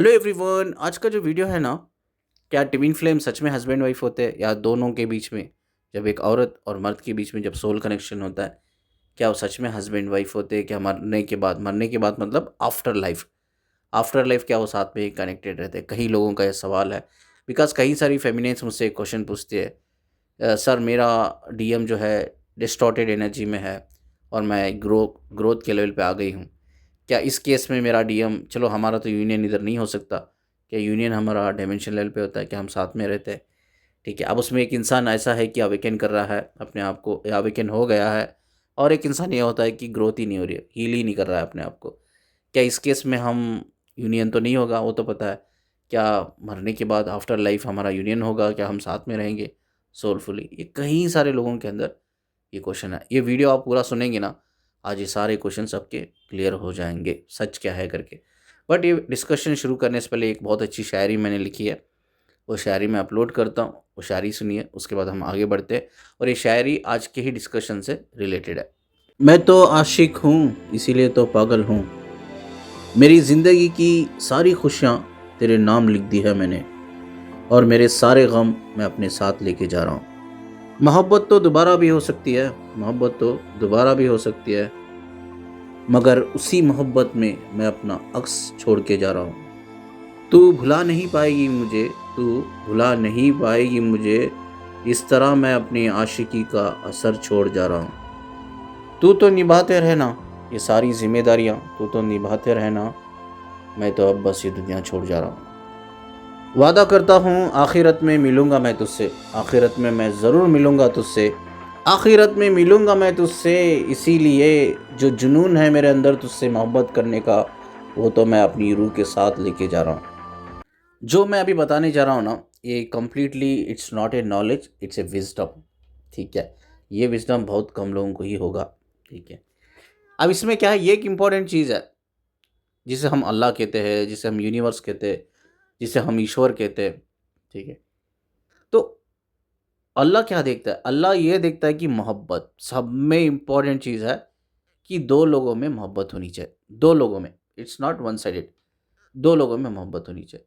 Hello everyone. आज का जो वीडियो है ना, क्या ट्विन फ्लेम सच में हस्बैंड वाइफ होते हैं या दोनों के बीच में, जब एक औरत और मर्द के बीच में जब सोल कनेक्शन होता है, क्या वो सच में हस्बैंड वाइफ होते हैं? क्या मरने के बाद मतलब आफ्टर लाइफ क्या वो साथ में ही कनेक्टेड रहते हैं? कई लोगों का ये सवाल है। बिकॉज कई सारी फेमिनेट्स मुझसे एक क्वेश्चन पूछती है, सर मेरा डीएम जो है डिस्टॉर्टेड एनर्जी में है और मैं ग्रोथ के लेवल पे आ गई हूँ। क्या इस केस में मेरा डीएम, चलो हमारा तो यूनियन इधर नहीं हो सकता, क्या यूनियन हमारा डायमेंशन लेवल पे होता है? क्या हम साथ में रहते हैं? ठीक है, अब उसमें एक इंसान ऐसा है कि अवेकन कर रहा है अपने आप को, या अवेकन हो गया है, और एक इंसान ये होता है कि ग्रोथ ही नहीं हो रही है, हील ही नहीं कर रहा है अपने आप को। क्या इस केस में हम यूनियन तो नहीं होगा, वो तो पता है। क्या मरने के बाद आफ्टर लाइफ हमारा यूनियन होगा? क्या हम साथ में रहेंगे सोलफुली? ये कई सारे लोगों के अंदर ये क्वेश्चन है। ये वीडियो आप पूरा सुनेंगे ना, आज ये सारे क्वेश्चन सबके क्लियर हो जाएंगे, सच क्या है करके। बट ये डिस्कशन शुरू करने से पहले एक बहुत अच्छी शायरी मैंने लिखी है, वो शायरी मैं अपलोड करता हूँ, वो शायरी सुनिए, उसके बाद हम आगे बढ़ते हैं। और ये शायरी आज के ही डिस्कशन से रिलेटेड है। मैं तो आशिक हूँ, इसीलिए तो पागल हूँ। मेरी ज़िंदगी की सारी खुशियाँ तेरे नाम लिख दी है मैंने, और मेरे सारे गम मैं अपने साथ लेके जा रहा हूँ। मोहब्बत तो दोबारा भी हो सकती है, मोहब्बत तो दोबारा भी हो सकती है, मगर उसी मोहब्बत में मैं अपना अक्स छोड़ के जा रहा हूँ। तू भुला नहीं पाएगी मुझे, तू भुला नहीं पाएगी मुझे, इस तरह मैं अपनी आशिकी का असर छोड़ जा रहा हूँ। तू तो निभाते रहना ये सारी जिम्मेदारियाँ, तू तो निभाते रहना, मैं तो अब बस ये दुनिया छोड़ जा रहा हूँ। वादा करता हूँ आखिरत में मिलूँगा मैं तुझसे, आखिरत में मैं ज़रूर मिलूँगा तुझसे, आखिरत में मिलूँगा मैं तुझसे, इसीलिए जो जुनून है मेरे अंदर तुझसे मोहब्बत करने का, वो तो मैं अपनी रूह के साथ लेके जा रहा हूँ। जो मैं अभी बताने जा रहा हूँ ना, ये completely it's not A knowledge, it's a wisdom. ठीक है, ये विजडम बहुत कम लोगों को ही होगा। ठीक है, अब इसमें क्या है, ये एक इम्पॉर्टेंट चीज़ है जिसे हम अल्लाह कहते हैं, जिसे हम यूनिवर्स कहते हैं, जिसे हम ईश्वर कहते हैं। ठीक है, तो अल्लाह क्या देखता है? अल्लाह ये देखता है कि मोहब्बत सब में इम्पॉर्टेंट चीज़ है, कि दो लोगों में मोहब्बत होनी चाहिए। दो लोगों में, इट्स नॉट वन साइडेड, दो लोगों में मोहब्बत होनी चाहिए।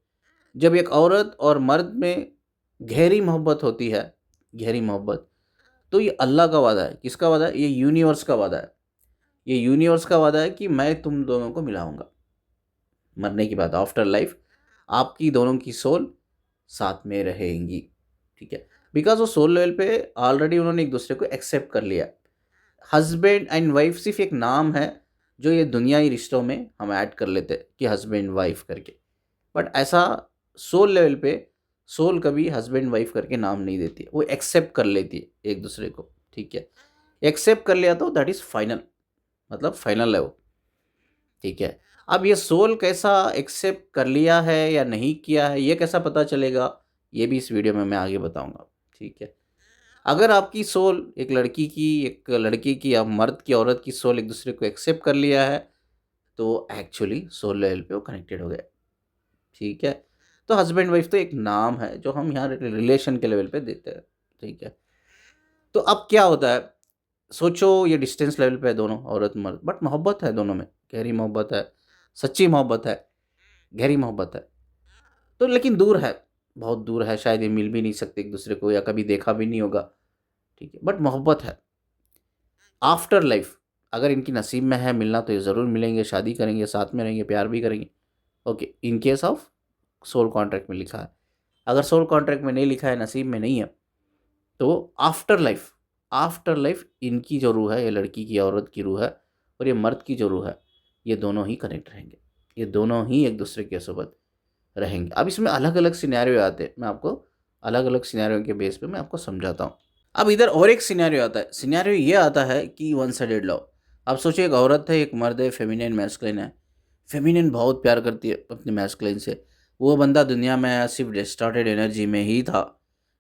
जब एक औरत और मर्द में गहरी मोहब्बत होती है, गहरी मोहब्बत, तो ये अल्लाह का वादा है। किसका वादा है? ये यूनिवर्स का वादा है। ये यूनिवर्स का वादा है कि मैं तुम दोनों को मिलाऊंगा मरने के बाद, आफ्टर लाइफ आपकी दोनों की सोल साथ में रहेंगी। ठीक है, बिकॉज वो सोल लेवल पे ऑलरेडी उन्होंने एक दूसरे को एक्सेप्ट कर लिया। हस्बैंड एंड वाइफ सिर्फ एक नाम है जो ये दुनियाई रिश्तों में हम ऐड कर लेते हैं कि हस्बैंड वाइफ करके। बट ऐसा सोल लेवल पे सोल कभी हस्बैंड वाइफ करके नाम नहीं देती है, वो एक्सेप्ट कर लेती है एक दूसरे को। ठीक है, एक्सेप्ट कर लिया तो दैट इज़ फाइनल, मतलब फाइनल है वो। ठीक है, अब ये सोल कैसा एक्सेप्ट कर लिया है या नहीं किया है, ये कैसा पता चलेगा, ये भी इस वीडियो में मैं आगे बताऊंगा। ठीक है, अगर आपकी सोल एक लड़की की, एक लड़के की या मर्द की, औरत की सोल एक दूसरे को एक्सेप्ट कर लिया है, तो एक्चुअली सोल लेवल पे वो कनेक्टेड हो गए। ठीक है, तो हस्बैंड वाइफ तो एक नाम है जो हम यहाँ रिलेशन के लेवल पे देते हैं। ठीक है, तो अब क्या होता है, सोचो ये डिस्टेंस लेवल पे है दोनों, औरत मर्द, बट मोहब्बत है दोनों में, गहरी मोहब्बत है, सच्ची मोहब्बत है, गहरी मोहब्बत है। तो लेकिन दूर है, बहुत दूर है, शायद ये मिल भी नहीं सकते एक दूसरे को, या कभी देखा भी नहीं होगा। ठीक है, बट मोहब्बत है। आफ्टर लाइफ अगर इनकी नसीब में है मिलना, तो ये ज़रूर मिलेंगे, शादी करेंगे, साथ में रहेंगे, प्यार भी करेंगे। Okay, in case of soul contract में लिखा है। अगर सोल कॉन्ट्रैक्ट में नहीं लिखा है, नसीब में नहीं है, तो आफ्टर लाइफ इनकी जो रूह है, ये लड़की की, औरत की रूह है, और ये मर्द की जो रूह है, ये दोनों ही कनेक्ट रहेंगे, ये दोनों ही एक दूसरे के सोबत रहेंगे। अब इसमें अलग अलग सिनेरियो आते हैं, मैं आपको अलग अलग सिनेरियो के बेस पे मैं आपको समझाता हूँ। अब इधर और एक सिनेरियो आता है, सिनेरियो ये आता है कि वन साइडेड लव। अब सोचिए, एक औरत है, एक मर्द है, फेमिनिन मैस्कुलिन है। फेमिनिन बहुत प्यार करती है अपने मैस्कुलिन से। वो बंदा दुनिया में सिर्फ डिस्टॉर्टेड एनर्जी में ही था,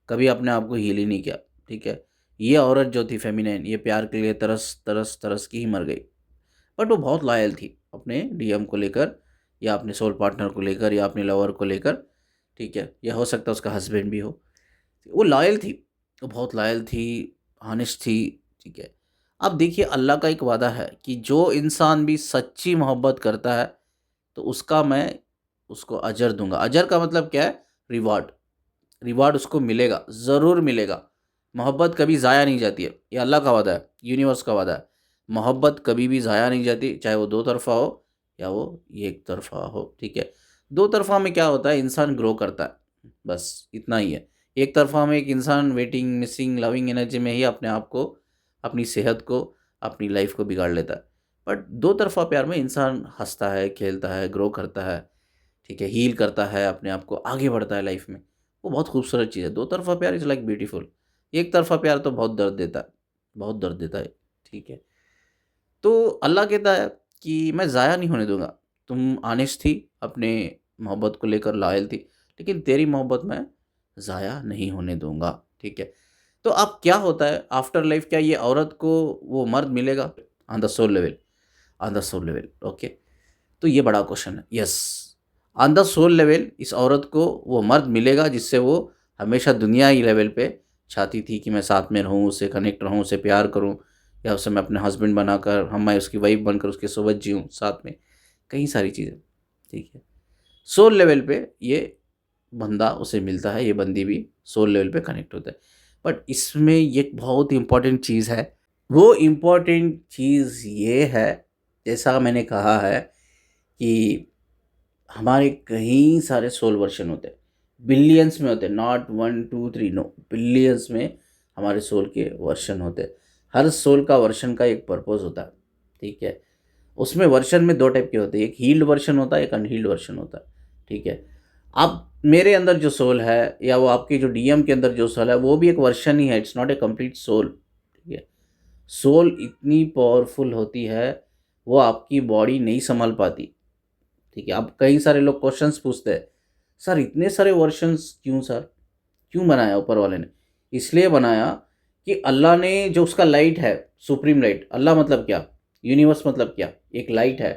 कभी अपने आप को हील ही नहीं किया। ठीक है, ये औरत जो थी फेमिनिन, ये प्यार के लिए तरस तरस तरस की ही मर गई। बट वो बहुत लॉयल थी अपने डीएम को लेकर, या अपने सोल पार्टनर को लेकर, या अपने लवर को लेकर। ठीक है, या हो सकता है उसका हस्बैंड भी हो। वो लॉयल थी, वो बहुत लॉयल थी, हॉनेस्ट थी। ठीक है, अब देखिए अल्लाह का एक वादा है कि जो इंसान भी सच्ची मोहब्बत करता है, तो उसका मैं उसको अजर दूंगा। अजर का मतलब क्या है? रिवार्ड। रिवार्ड उसको मिलेगा, ज़रूर मिलेगा। मोहब्बत कभी ज़ाया नहीं जाती है, ये अल्लाह का वादा है, यूनिवर्स का वादा है। मोहब्बत कभी भी ज़ाया नहीं जाती, चाहे वो दो तरफ़ा हो या वो एक तरफ़ा हो, ठीक है। दो तरफ़ा में क्या होता है, इंसान ग्रो करता है, बस इतना ही है। एक तरफ़ा में एक इंसान वेटिंग, मिसिंग, लविंग एनर्जी में ही अपने आप को, अपनी सेहत को, अपनी लाइफ को बिगाड़ लेता है। बट दो तरफ़ा प्यार में इंसान हँसता है, खेलता है, ग्रो करता है, ठीक है, हील करता है अपने आप को, आगे बढ़ता है लाइफ में। वो बहुत खूबसूरत चीज़ है। दो तरफ़ा प्यार इज़ लाइक ब्यूटीफुल। एक तरफ़ा प्यार तो बहुत दर्द देता है, बहुत दर्द देता है, ठीक है। तो अल्लाह कहता है कि मैं ज़ाया नहीं होने दूँगा। तुम ऑनेस्ट थी, अपने मोहब्बत को लेकर लॉयल थी, लेकिन तेरी मोहब्बत मैं ज़ाया नहीं होने दूँगा, ठीक है। तो अब क्या होता है आफ्टर लाइफ, क्या ये औरत को वो मर्द मिलेगा? On the soul level, on the soul level, okay. तो ये बड़ा क्वेश्चन है। Yes, on the soul level इस औरत को वो मर्द मिलेगा जिससे वो हमेशा दुनियाई लेवल पे चाहती थी कि मैं साथ में रहूँ, उससे कनेक्ट रहूँ, उसे प्यार करूँ, या उसे मैं अपने हस्बैंड बनाकर, मैं उसकी वाइफ बनकर उसके सोबत जीऊँ साथ में, कई सारी चीज़ें, ठीक है। सोल लेवल पे ये बंदा उसे मिलता है, ये बंदी भी सोल लेवल पे कनेक्ट होता है। बट इसमें ये बहुत इम्पोर्टेंट चीज़ है। वो इम्पोर्टेंट चीज़ ये है, जैसा मैंने कहा है कि हमारे कई सारे सोल वर्शन होते हैं, बिलियंस में होते हैं, नॉट 1 2 3, नो, बिलियंस में हमारे सोल के वर्शन होते हैं। हर सोल का वर्शन का एक पर्पस होता है, ठीक है। उसमें वर्शन में दो टाइप के होते हैं, एक हील्ड वर्शन होता है, एक अनहील्ड वर्शन होता है, ठीक है। अब मेरे अंदर जो सोल है, या वो आपकी जो डीएम के अंदर जो सोल है, वो भी एक वर्शन ही है, it's not a complete soul, ठीक है। सोल इतनी पावरफुल होती है, वो आपकी बॉडी नहीं संभाल पाती, ठीक है। अब कई सारे लोग क्वेश्चंस पूछते हैं, सर इतने सारे वर्शंस क्यों सर, क्यों बनाया ऊपर वाले ने? इसलिए बनाया कि अल्लाह ने जो उसका लाइट है, सुप्रीम लाइट, अल्लाह मतलब क्या, यूनिवर्स मतलब क्या, एक लाइट है।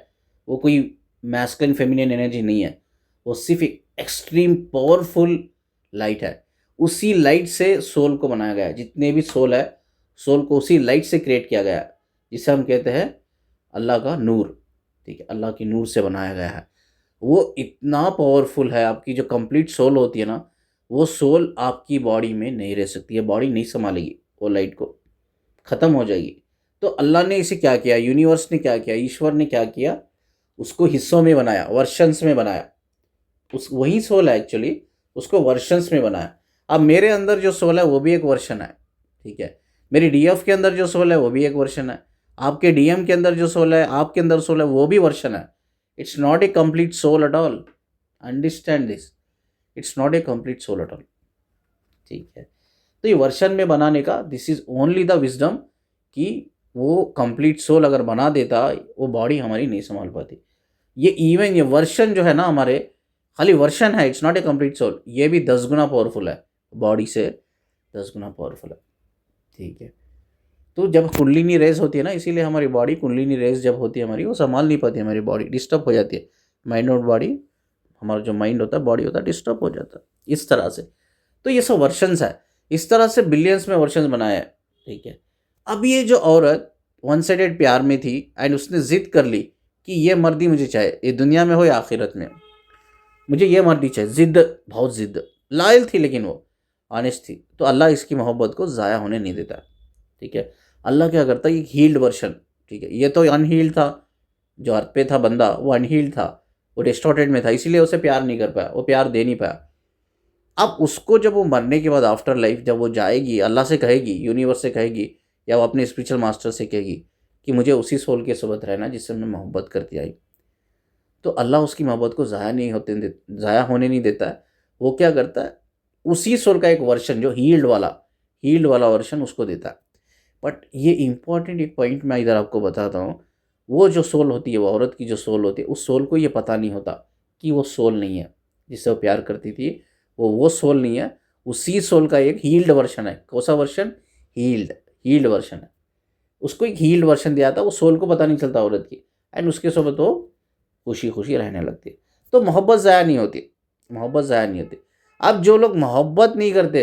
वो कोई मैस्कुलिन फेमिनिन एनर्जी नहीं है, वो सिर्फ एक एक्सट्रीम पावरफुल लाइट है। उसी लाइट से सोल को बनाया गया है, जितने भी सोल है, सोल को उसी लाइट से क्रिएट किया गया है, जिसे हम कहते हैं अल्लाह का नूर, ठीक है। अल्लाह की नूर से बनाया गया है। वो इतना पावरफुल है, आपकी जो कंप्लीट सोल होती है ना, वो सोल आपकी बॉडी में नहीं रह सकती है, बॉडी नहीं संभालेगी वो लाइट को, ख़त्म हो जाएगी। तो अल्लाह ने इसे क्या किया, यूनिवर्स ने क्या किया, ईश्वर ने क्या किया, उसको हिस्सों में बनाया, वर्शंस में बनाया। उस वही सोल है एक्चुअली, उसको वर्शंस में बनाया। अब मेरे अंदर जो सोल है वो भी एक वर्शन है, ठीक है। मेरी डीएफ के अंदर जो सोल है वो भी एक वर्शन है। आपके डीएम के अंदर जो सोल है, आपके अंदर सोल है, वो भी वर्शन है। It's not a complete soul at all, understand this, it's not a complete soul at all, ठीक है। तो ये वर्शन में बनाने का, this is only the wisdom, कि वो कंप्लीट सोल अगर बना देता, वो बॉडी हमारी नहीं संभाल पाती। ये इवन ये वर्शन जो है ना हमारे, खाली वर्शन है, it's not a complete soul, ये भी 10 गुना पावरफुल है, बॉडी से 10 गुना पावरफुल है, ठीक है। तो जब कुंडलिनी रेज होती है ना, इसीलिए हमारी बॉडी, कुंडलिनी रेज जब होती है हमारी, वो संभाल नहीं पाती, हमारी बॉडी डिस्टर्ब हो जाती है, माइंड और बॉडी, हमारा जो माइंड होता है, बॉडी होता है, डिस्टर्ब हो जाता है इस तरह से। तो ये सब वर्शंस है, इस तरह से बिलियंस में वर्शंस बनाए हैं, ठीक है। अब ये जो औरत वन साइडेड प्यार में थी एंड उसने जिद कर ली कि ये मर्दी मुझे चाहिए, ये दुनिया में हो या आखिरत में, मुझे ये मर्दी चाहिए, जिद, बहुत जिद, लायल थी लेकिन वो ऑनेस्ट थी। तो अल्लाह इसकी मोहब्बत को ज़ाया होने नहीं देता, ठीक है। अल्लाह क्या करता है, ये हील्ड वर्शन, ठीक है। ये तो अनहील्ड था, जो अर्थ पे था बंदा, वो अनहील्ड था, वो डिस्टॉर्टेड में था, इसीलिए उसे प्यार नहीं कर पाया, वो प्यार दे नहीं पाया। अब उसको जब वो मरने के बाद आफ्टर लाइफ जब वो जाएगी, अल्लाह से कहेगी, यूनिवर्स से कहेगी, या वो अपने स्पिरिचुअल मास्टर से कहेगी कि मुझे उसी सोल के साथ रहना जिससे मैं मोहब्बत करती आई, तो अल्लाह उसकी मोहब्बत को ज़ाया होने नहीं देता है। वो क्या करता है, उसी सोल का एक वर्शन, जो हील्ड वाला वर्शन उसको देता है। बट ये इम्पॉर्टेंट एक पॉइंट मैं इधर आपको बताता हूँ, वो जो सोल होती है, वो औरत की जो सोल होती है, उस सोल को ये पता नहीं होता कि वो सोल नहीं है, जिससे वो प्यार करती थी, वो सोल नहीं है। उसी सोल का एक हील्ड वर्शन है। कौन सा वर्शन? हील्ड वर्शन है। उसको एक हील्ड वर्शन दिया था, वो सोल को पता नहीं चलता औरत की, एंड उसके सोबत वो खुशी खुशी रहने लगती है। तो मोहब्बत ज़ाया नहीं होती, मोहब्बत ज़ाया नहीं होती। अब जो लोग मोहब्बत नहीं करते,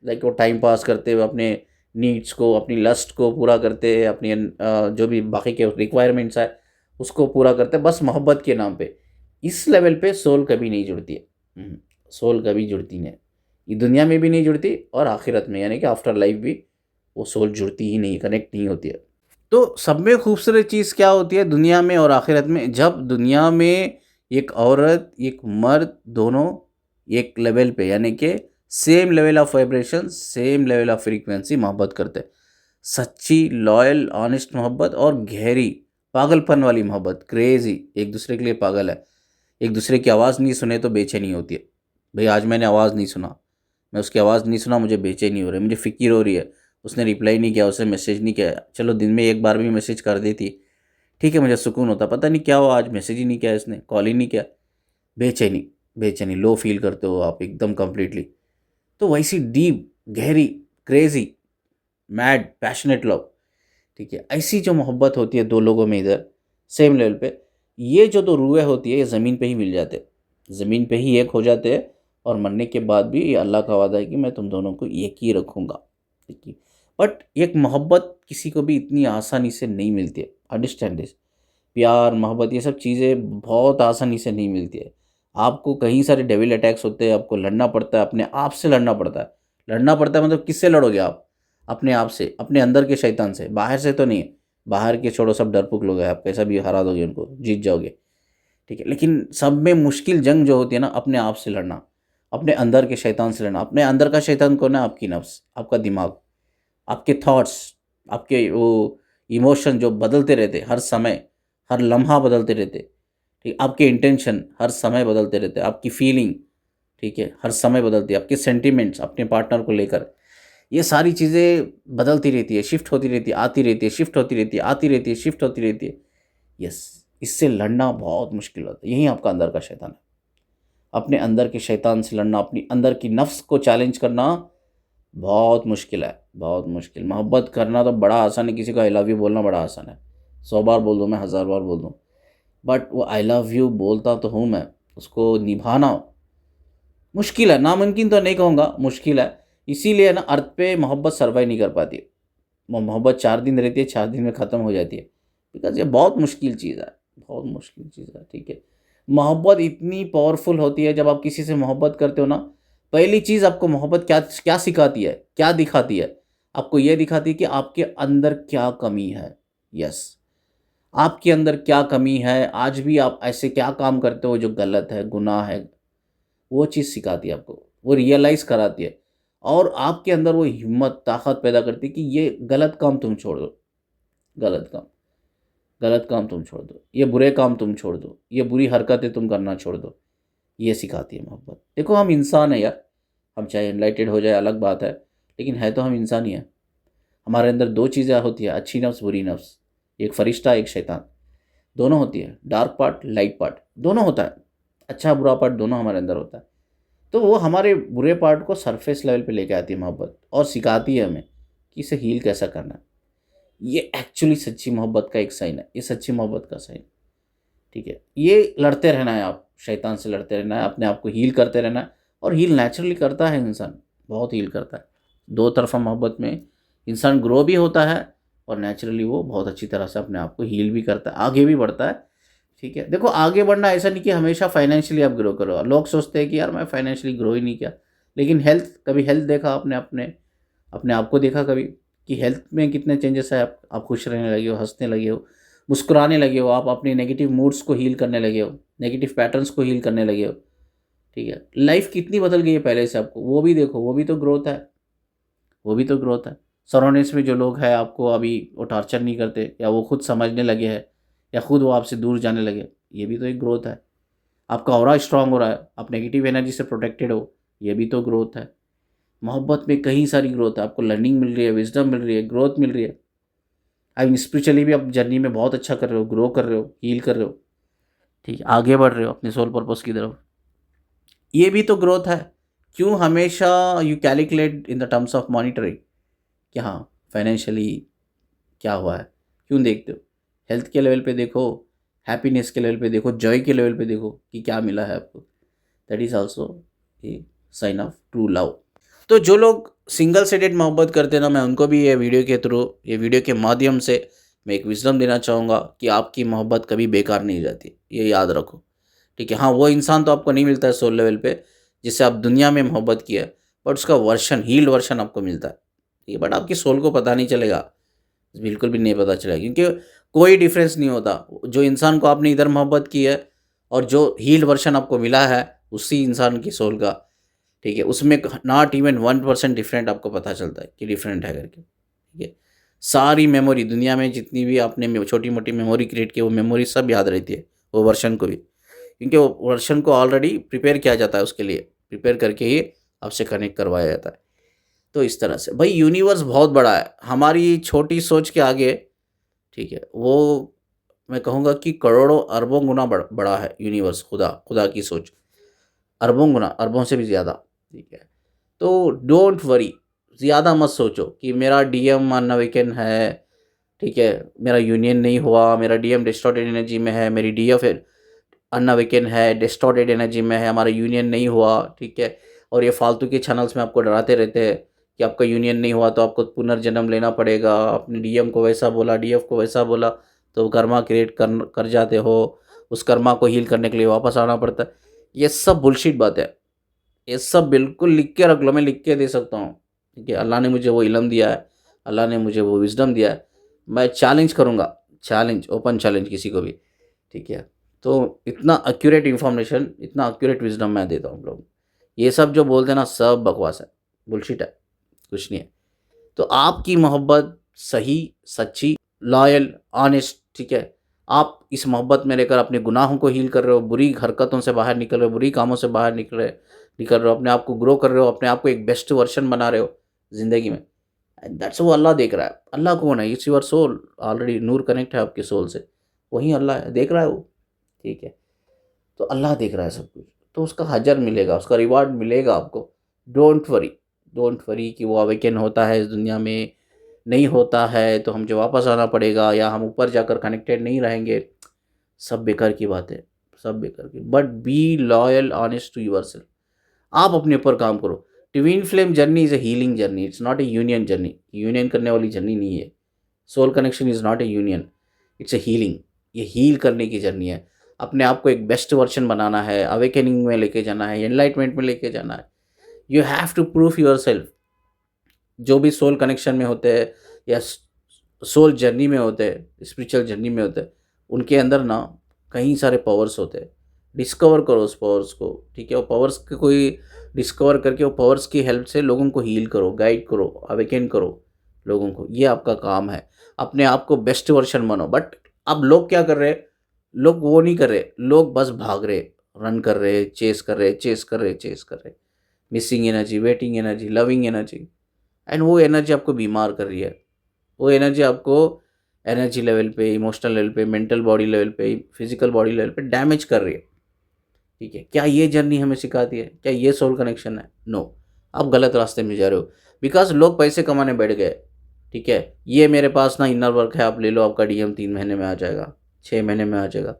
लाइक वो टाइम पास करते हुए अपने नीड्स को, अपनी लस्ट को पूरा करते, अपनी जो भी बाकी के रिक्वायरमेंट्स है उसको पूरा करते, बस मोहब्बत के नाम पे, इस लेवल पे सोल कभी नहीं जुड़ती है। सोल कभी जुड़ती नहीं है, ये दुनिया में भी नहीं जुड़ती और आखिरत में यानी कि आफ्टर लाइफ भी वो सोल जुड़ती ही नहीं, कनेक्ट नहीं होती है। तो सब में खूबसूरत चीज़ क्या होती है दुनिया में और आखिरत में, जब दुनिया में एक औरत एक मर्द दोनों एक लेवल पे यानी कि same level of vibration, same level of frequency मोहब्बत करते हैं। सच्ची लॉयल ऑनेस्ट मोहब्बत और गहरी पागलपन वाली मोहब्बत, क्रेजी, एक दूसरे के लिए पागल है। एक दूसरे की आवाज़ नहीं सुने तो बेचैनी होती है। भाई आज मैंने आवाज़ नहीं सुना, मैं उसकी आवाज़ नहीं सुना, मुझे बेचैनी हो रही है, मुझे फ़िक्र हो रही है। उसने रिप्लाई नहीं किया, उसने मैसेज नहीं किया, चलो दिन में एक बार भी मैसेज कर देती, ठीक है, मुझे सुकून होता। पता नहीं क्या हुआ, आज मैसेज ही नहीं किया, इसने कॉल ही नहीं किया। बेचैनी, बेचैनी, लो फील करते हो आप एकदम कंप्लीटली। तो वैसी डीप, गहरी, क्रेजी, मैड, पैशनेट लव, ठीक है, ऐसी जो मोहब्बत होती है दो लोगों में इधर सेम लेवल पे, ये जो दो रूहें होती है ये ज़मीन पे ही मिल जाते हैं, ज़मीन पे ही एक हो जाते हैं। और मरने के बाद भी ये अल्लाह का वादा है कि मैं तुम दोनों को एक ही रखूँगा, ठीक है। बट एक मोहब्बत किसी को भी इतनी आसानी से नहीं मिलती है, अंडरस्टैंड दिस। प्यार, मोहब्बत, ये सब चीज़ें बहुत आसानी से नहीं मिलती है। आपको कई सारे डेविल अटैक्स होते हैं, आपको लड़ना पड़ता है, अपने आप से लड़ना पड़ता है। लड़ना पड़ता है मतलब किससे लड़ोगे आप? अपने आप से, अपने अंदर के शैतान से, बाहर से तो नहीं। बाहर के छोड़ो, सब डरपोक लोग हैं, आप कैसा भी हरा दोगे उनको, जीत जाओगे, ठीक है। लेकिन सब में मुश्किल जंग जो होती है ना, अपने आप से लड़ना, अपने अंदर के शैतान से लड़ना। अपने अंदर का शैतान कौन है? आपकी नफ्स, आपका दिमाग, आपके थॉट्स, आपके वो इमोशन जो बदलते रहते हर समय, हर लम्हा बदलते रहते, ठीक। आपके इंटेंशन हर समय बदलते रहते, आपकी फीलिंग, ठीक है, हर समय बदलती है। आपके सेंटिमेंट्स अपने पार्टनर को लेकर, ये सारी चीज़ें बदलती रहती है, शिफ्ट होती रहती है, आती रहती है, शिफ्ट होती रहती है, आती रहती है, शिफ्ट होती रहती है। यस, इससे लड़ना बहुत मुश्किल होता है। यही आपका अंदर का शैतान है। अपने अंदर के शैतान से लड़ना, अपनी अंदर की नफ्स को चैलेंज करना बहुत मुश्किल है, बहुत मुश्किल। मोहब्बत करना तो बड़ा आसान है, किसी को आई लव यू बोलना बड़ा आसान है। 100 बार बोल दूँ मैं, 1000 बार बोल दूँ, बट वो आई लव यू बोलता तो हूँ मैं, उसको निभाना मुश्किल है। नामुमकिन तो नहीं कहूँगा, मुश्किल है। इसीलिए ना अर्थ पे मोहब्बत सर्वाइव नहीं कर पाती। मोहब्बत 4 दिन रहती है, 4 दिन में ख़त्म हो जाती है। बिकॉज़ ये बहुत मुश्किल चीज़ है, बहुत मुश्किल चीज़ है, ठीक है। मोहब्बत इतनी पावरफुल होती है, जब आप किसी से मोहब्बत करते हो ना, पहली चीज़ आपको मोहब्बत क्या क्या सिखाती है, क्या दिखाती है? आपको ये दिखाती है कि आपके अंदर क्या कमी है। यस, आपके अंदर क्या कमी है, आज भी आप ऐसे क्या काम करते हो जो गलत है, गुनाह है, वो चीज़ सिखाती है आपको, वो रियलाइज़ कराती है। और आपके अंदर वो हिम्मत, ताकत पैदा करती है कि ये गलत काम तुम छोड़ दो, गलत काम, गलत काम तुम छोड़ दो, ये बुरे काम तुम छोड़ दो, ये बुरी हरकतें तुम करना छोड़ दो। ये सिखाती है मोहब्बत। देखो हम इंसान हैं यार, हम चाहे एनलाइटेड हो जाए अलग बात है, लेकिन है तो हम इंसान ही हैं। हमारे अंदर 2 चीज़ें होती है, अच्छी नफ्स, बुरी नफ्स। एक फरिश्ता, एक शैतान, दोनों होती है। डार्क पार्ट, लाइट पार्ट, दोनों होता है। अच्छा बुरा पार्ट दोनों हमारे अंदर होता है। तो वो हमारे बुरे पार्ट को सरफेस लेवल पे लेके आती है मोहब्बत, और सिखाती है हमें कि इसे हील कैसा करना है। ये एक्चुअली सच्ची मोहब्बत का एक साइन है, ये सच्ची मोहब्बत का साइन, ठीक है। ये लड़ते रहना है, आप शैतान से लड़ते रहना है, अपने आप को हील करते रहना है। और हील नेचुरली करता है इंसान, बहुत हील करता है। दो तरफा मोहब्बत में इंसान ग्रो भी होता है, और नेचुरली वो बहुत अच्छी तरह से अपने आप को हील भी करता है, आगे भी बढ़ता है, ठीक है। देखो आगे बढ़ना ऐसा नहीं कि हमेशा फाइनेंशियली आप ग्रो करो। लोग सोचते हैं कि यार मैं फाइनेंशियली ग्रो ही नहीं किया, लेकिन हेल्थ, कभी हेल्थ देखा आपने, अपने अपने आप को देखा कभी कि हेल्थ में कितने चेंजेस है? आप खुश रहने लगे हो, हंसने लगे हो, मुस्कुराने लगे हो, आप अपने नेगेटिव मूड्स को हील करने लगे हो, नेगेटिव पैटर्न्स को हील करने लगे हो, ठीक है। लाइफ कितनी बदल गई है पहले से, आपको वो भी देखो, वो भी तो ग्रोथ है, वो भी तो ग्रोथ है। सराउंडिंग्स में जो लोग हैं आपको अभी वो टॉर्चर नहीं करते, या वो खुद समझने लगे हैं, या खुद वो आपसे दूर जाने लगे, ये भी तो एक ग्रोथ है। आपका ऑरा स्ट्रांग हो रहा है, आप नेगेटिव एनर्जी से प्रोटेक्टेड हो, ये भी तो ग्रोथ है। मोहब्बत में कई सारी ग्रोथ है, आपको लर्निंग मिल रही है, विजडम मिल रही है, ग्रोथ मिल रही है। आई मीन स्पिरिचुअली भी आप जर्नी में बहुत अच्छा कर रहे हो, ग्रो कर रहे हो, हील कर रहे हो, ठीक है, आगे बढ़ रहे हो अपने सोल पर्पस की तरफ, ये भी तो ग्रोथ है। क्यों हमेशा you calculate in the terms of monetary कि हाँ फाइनेंशियली क्या हुआ है? क्यों देखते हो? हेल्थ के लेवल पे देखो, हैप्पीनेस के लेवल पे देखो, जॉय के लेवल पे देखो कि क्या मिला है आपको। That is also a sign of true love. तो जो लोग सिंगल साइडेड मोहब्बत करते हैं ना, मैं उनको भी ये वीडियो के थ्रू, ये वीडियो के माध्यम से मैं एक विजडम देना चाहूँगा कि आपकी मोहब्बत कभी बेकार नहीं जाती, ये याद रखो। ठीक है, हाँ, वो इंसान तो आपको नहीं मिलता है सोल लेवल पे जिससे आप दुनिया में मोहब्बत की है, बट उसका वर्शन, हील्ड वर्शन आपको मिलता है, ठीक है, बट आपकी सोल को पता नहीं चलेगा, बिल्कुल भी नहीं पता चलेगा, क्योंकि कोई डिफरेंस नहीं होता। जो इंसान को आपने इधर मोहब्बत की है और जो हील्ड वर्शन आपको मिला है उसी इंसान की सोल का, ठीक है, उसमें नॉट इवन 1% डिफरेंट आपको पता चलता है कि डिफरेंट है करके, ठीक है। सारी मेमोरी दुनिया में जितनी भी आपने छोटी मोटी मेमोरी क्रिएट की, वो मेमोरी सब याद रहती है वो वर्शन को भी, क्योंकि वो वर्शन को ऑलरेडी प्रिपेयर किया जाता है, उसके लिए प्रिपेयर करके ही आपसे कनेक्ट करवाया जाता है। तो इस तरह से भाई यूनिवर्स बहुत बड़ा है हमारी छोटी सोच के आगे, ठीक है, वो मैं कहूँगा कि करोड़ों अरबों गुना बड़ा है यूनिवर्स, खुदा खुदा की सोच अरबों गुना, अरबों से भी ज़्यादा, ठीक है। तो डोंट वरी, ज़्यादा मत सोचो कि मेरा डीएम अनअवेकन है, ठीक है, मेरा यूनियन नहीं हुआ, मेरा डीएम डिस्टॉर्टेड एनर्जी में है, मेरी डीएफ अनअवेकन है, डिस्टॉर्टेड एनर्जी में है, हमारा यूनियन नहीं हुआ, ठीक है। और ये फालतू के चैनल्स में आपको डराते रहते हैं कि आपका यूनियन नहीं हुआ तो आपको पुनर्जन्म लेना पड़ेगा, अपने डीएम को वैसा बोला, डीएफ को वैसा बोला, तो कर्मा क्रिएट कर जाते हो, उस कर्मा को हील करने के लिए वापस आना पड़ता है। ये सब बुलशिट बात है, ये सब बिल्कुल लिख के रख लो, मैं लिख के दे सकता हूँ, ठीक है। अल्लाह ने मुझे वो इल्म दिया है, अल्लाह ने मुझे वो विजडम दिया है, मैं चैलेंज करूँगा, चैलेंज, ओपन चैलेंज किसी को भी, ठीक है। तो इतना एक्यूरेट इन्फॉर्मेशन, इतना एक्यूरेट विजडम मैं देता हूँ लोग, ये सब जो बोलते हैं ना सब बकवास है, बुलशिट है, कुछ नहीं है। तो आपकी मोहब्बत सही, सच्ची, लॉयल, ऑनेस्ट, ठीक है, आप इस मोहब्बत में रहकर अपने गुनाहों को हील कर रहे हो, बुरी हरकतों से बाहर निकल रहे हो, बुरी कामों से बाहर निकल रहे हो, अपने आप को ग्रो कर रहे हो, अपने आप को एक बेस्ट वर्जन बना रहे हो ज़िंदगी में, दैट्स वो अल्लाह देख रहा है। अल्लाह कौन है? इट्स योर सोल, ऑलरेडी नूर कनेक्ट है आपके सोल से, वही अल्लाह है, देख रहा है वो, ठीक है। तो अल्लाह देख रहा है सब कुछ, तो उसका अजर मिलेगा, उसका रिवार्ड मिलेगा आपको। डोंट वरी, डोंट वरी कि वो अवेकन होता है इस दुनिया में, नहीं होता है तो हम जो वापस आना पड़ेगा या हम ऊपर जाकर कनेक्टेड नहीं रहेंगे, सब बेकार की बात है, सब बेकार की। But be loyal, honest to yourself, आप अपने ऊपर काम करो। Twin flame journey is a healing journey, it's not a union journey, union करने वाली जर्नी नहीं है। Soul connection is not a union, it's a healing, ये हील करने की जर्नी है। अपने आप को एक बेस्ट वर्जन बनाना है, अवेकनिंग में लेके जाना है, एनलाइटमेंट में लेके जाना है। You have to proof yourself. जो भी सोल कनेक्शन में होते हैं या सोल जर्नी में होते हैं, स्पिरिचुअल जर्नी में होते हैं, उनके अंदर ना कई सारे पावर्स होते हैं। डिस्कवर करो उस पावर्स को, ठीक है, वो पावर्स को कोई डिस्कवर करके वो पावर्स की हेल्प से लोगों को हील करो, गाइड करो, अवेकन करो लोगों को, ये आपका काम है। अपने आप को बेस्ट वर्जन बनो। बट अब लोग क्या कर रहे हैं? लोग वो नहीं कर रहे, लोग बस भाग रहे, रन कर रहे, चेस कर रहे, चेस कर रहे, चेस कर रहे, missing energy, waiting energy, loving energy, and वो एनर्जी आपको बीमार कर रही है। वो एनर्जी आपको एनर्जी लेवल पे, इमोशनल लेवल पे, मेंटल बॉडी लेवल पे, फिजिकल बॉडी लेवल पे डैमेज कर रही है, ठीक है। क्या ये जर्नी हमें सिखाती है? क्या ये सोल कनेक्शन है? नो, आप गलत रास्ते में जा रहे हो। बिकॉज लोग पैसे कमाने बैठ गए, ठीक है, ये मेरे पास ना इनर वर्क है, आप ले लो, आपका डीएम 3 महीने में आ जाएगा, 6 महीने में आ जाएगा।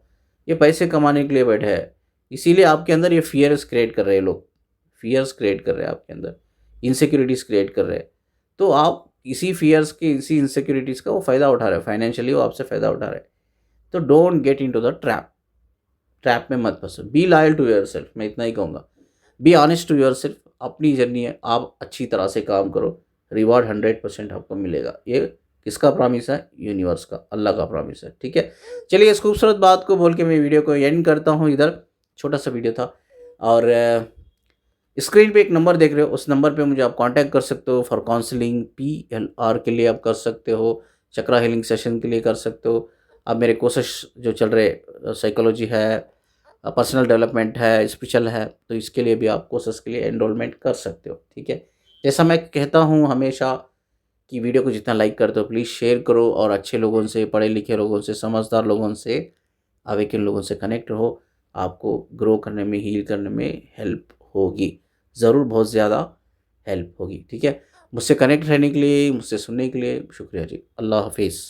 ये पैसे कमाने के लिए बैठे हैं, इसीलिए आपके अंदर ये फियर्स क्रिएट कर रहे हैं लोग, फियर्स क्रिएट कर रहे हैं आपके अंदर, इनसिक्योरिटीज़ क्रिएट कर रहे हैं। तो आप इसी फियर्स के, इसी इनसिक्योरिटीज़ का वो फ़ायदा उठा रहे हैं, फाइनेंशियली वो आपसे फ़ायदा उठा रहे हैं। तो don't get into the trap, trap में मत फंसो। Be loyal to yourself, मैं इतना ही कहूँगा। Be honest to yourself, अपनी जर्नी है, आप अच्छी तरह से काम करो, रिवॉर्ड 100% आपको मिलेगा। ये किसका प्रॉमिस है? यूनिवर्स का, अल्लाह का प्रॉमिस है, ठीक है। चलिए इस खूबसूरत बात को बोल के मैं वीडियो को एंड करता हूँ इधर। छोटा सा वीडियो था, और स्क्रीन पे एक नंबर देख रहे हो, उस नंबर पे मुझे आप कांटेक्ट कर सकते हो फॉर काउंसलिंग, PLR के लिए आप कर सकते हो, चक्रा हीलिंग सेशन के लिए कर सकते हो। अब मेरे कोर्सेस जो चल रहे, साइकोलॉजी है, पर्सनल डेवलपमेंट है, स्पिरिचुअल है, तो इसके लिए भी आप कोर्सेस के लिए एनरोलमेंट कर सकते हो, ठीक है। जैसा मैं कहता हूँ हमेशा कि वीडियो को जितना लाइक करते हो प्लीज़ शेयर करो, और अच्छे लोगों से, पढ़े लिखे लोगों से, समझदार लोगों से, अवेकन लोगों से कनेक्ट रहो। आपको ग्रो करने में, हील करने में हेल्प होगी, ज़रूर बहुत ज़्यादा हेल्प होगी, ठीक है। मुझसे कनेक्ट रहने के लिए, मुझसे सुनने के लिए शुक्रिया जी। अल्लाह हाफिज़।